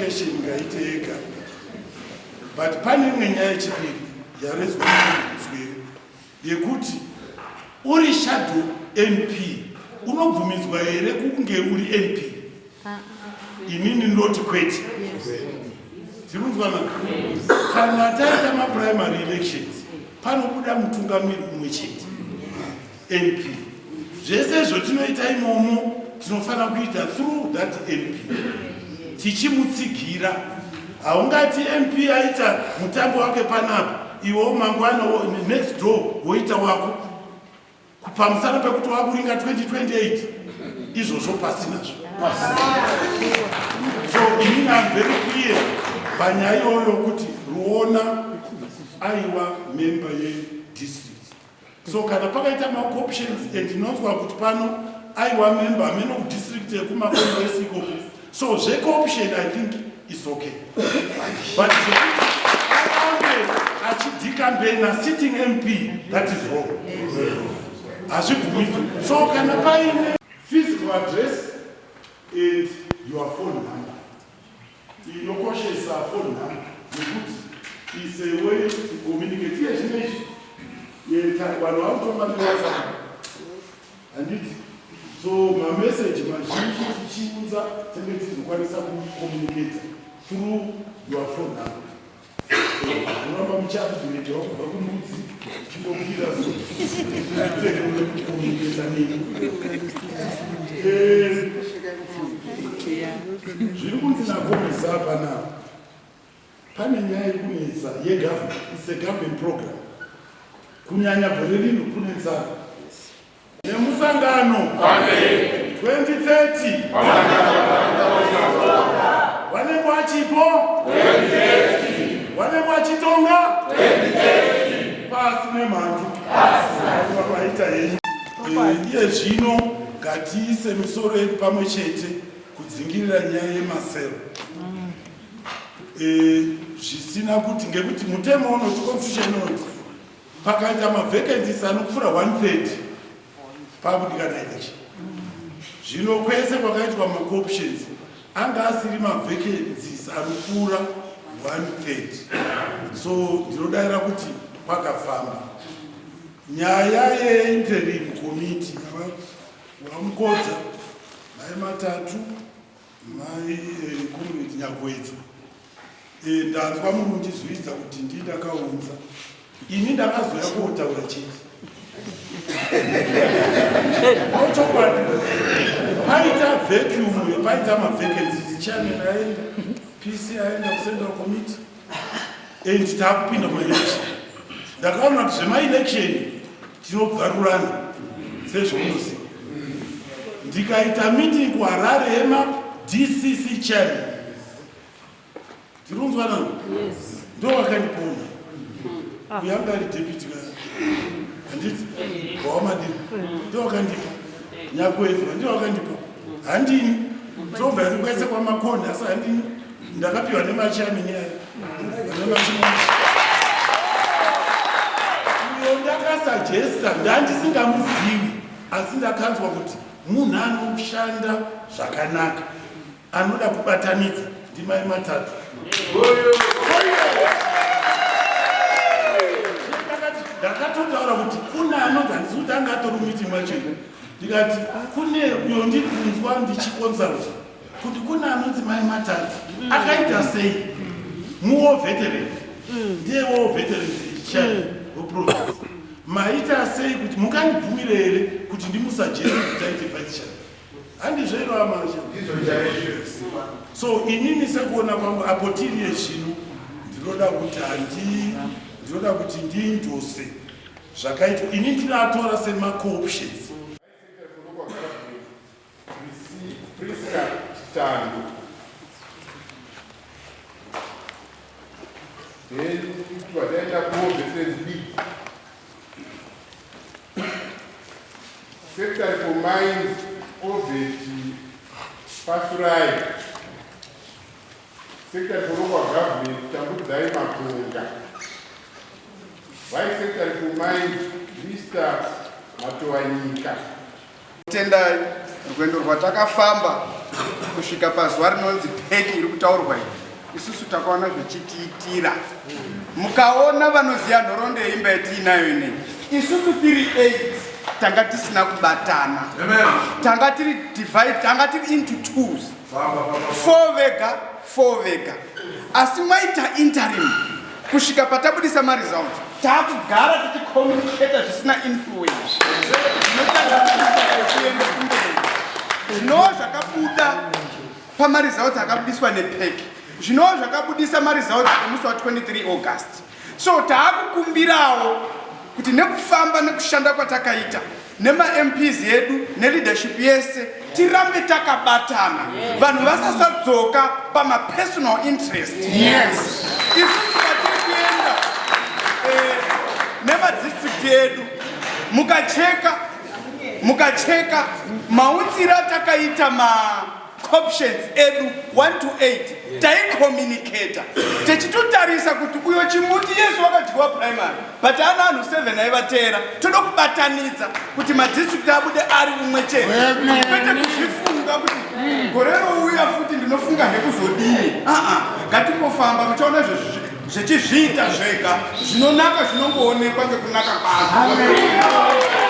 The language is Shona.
clarification ngaiteka. But pane imwe nyaya yechipiri yarezwa yekuti uri shadow MP unobvumidzwa here kunge uri MP? Inini ndoti kwete. Tirunzwana kana taita maprimary elections panobuda mutungamiri umwe chete MP. Zvese zvotinoita imomo tinofana kuita through that MP tichimutsigira. Haungati MP aita mutambo wake panapa iwo mangwana next door woita wako kupamusana pekuti waburinga 2028 izvozvo pasinazvo. So inini am very clear panyaya iyoyo kuti Ruona aiwa member ye-district. So kana pakaita ma-options and inonzwa kuti pano aiwa member amene ku-district yekumakongress ikoko. So zveko-option I think is okay. But achidikambena sitting MP, that is wrong. So kana paine physical address and your phone number. Inokoshesa phone number. It's a way to communicate. Yes, and it so my message, my chiunza, communicate through your phone number. Remember, I'm chatting to the job. It's a government program. Kunyanya Berlin kunenza. Nemusangano 2030. Wale mwachipo 2030. Wale mwachitonga 2030. Pasi nemantu. Pasi. Wabaita yenyu. Iye zvino ngatiise misoro yedu pamwe chete kudzingirira nyaya yemasero. Zvisina kuti ngekuti mutemo unoti constitution unoti pakaita mavacancies anokufura 1/3 pakudikanwa election. Zvino kwese kwakaitwa ma-options anga asiri mavacancies anokufura 1/3. So ndinodavira kuti pakafamba nyaya ye-interim committee wamukodza mai matatu mai comrade Nyagwedza. Ndanzwa munhu ndizvidza kuti ndindakaunza ini ndakazoya kotaura chete ochokwadi paita vacuum paita mavacancies chairman aenda PC aenda kucentral committee and takupinda maelection. Ndakaona kuti zvemaelection tinobvarurana sezvounoziva. Ndikaita meeting kuHarare yema DCC chairman tirunzwana ndo wakandipona kuyanga ari deputy handiti wawamadini ndo wakandipa Nyagwedza ndo wakandipa handini tobva rikwese kwamakonde asi handini ndakapiwa nemachamini aya uyo ndakasajesta ndandisingamuzivi asi ndakanzwa kuti munhu anoshanda zvakanaka anoda kubatanidza ndimai matatu. Ndakatotaura kuti kuna anonzi handisi angatori meeting macho ndikati kune uyo ndiri kunzwa ndichikonsulta kuti kuna anonzi mai matatu akaita sei muveteran ndiye veterans chair weprovince maita sei kuti mungandibvumire here kuti ndimusajesti kuti aite vice chair handizvero amasha. So inini sekuona kwangu apo tiri yezvino ndinoda kuti ndindose zvakaitwa ini ndinatora sema-co-options. Secretary for Mines Oveti Pasurai, Secretary for Local Government Tambudzai Makunga, Vice Secretary for Mines Mr. Matowanika. Tendai rwendo rwatakafamba kusvika pazuva rinonzi peki iri kutaurwa iyi isusu takaona zvichitiitira mukaona vanoziva nhoroondo yeimba yatiinayo inei isusu tiri 8 tanga tisina kubatana tanga tiri divide tanga tiri into 2s 4 vega asi maita interim kusvika patabudisa maresult taakugara tichicommunicata zvisina influence zvinova zvakabuda pamaresults akabudiswa nepeki zvinova zvakabudisa maresults emusi wa23 august so taakukumbirawo kuti nekufamba nekushanda kwatakaita nemamps edu neleadership yese tirambe takabatana vanhu vasasadzoka pamapersonal interest isusu vatiri kuenda nemadistrict edu mukacheka maunziro atakaita maoptions edu 1 to 8 taicommunicata tichitotarisa kuti uyo chimuti yesu wakadyiwa primary but ana anhu 7 aivatera toda kubatanidza kuti madistrict abude ari umwe chete kwete kuzvifunga kuti gore rouya futi ndinofunga hekuzodini ngatingofamba muchaona zvechizviita zvega zvinonaka zvinongoonekwa ngekunaka kwazvo.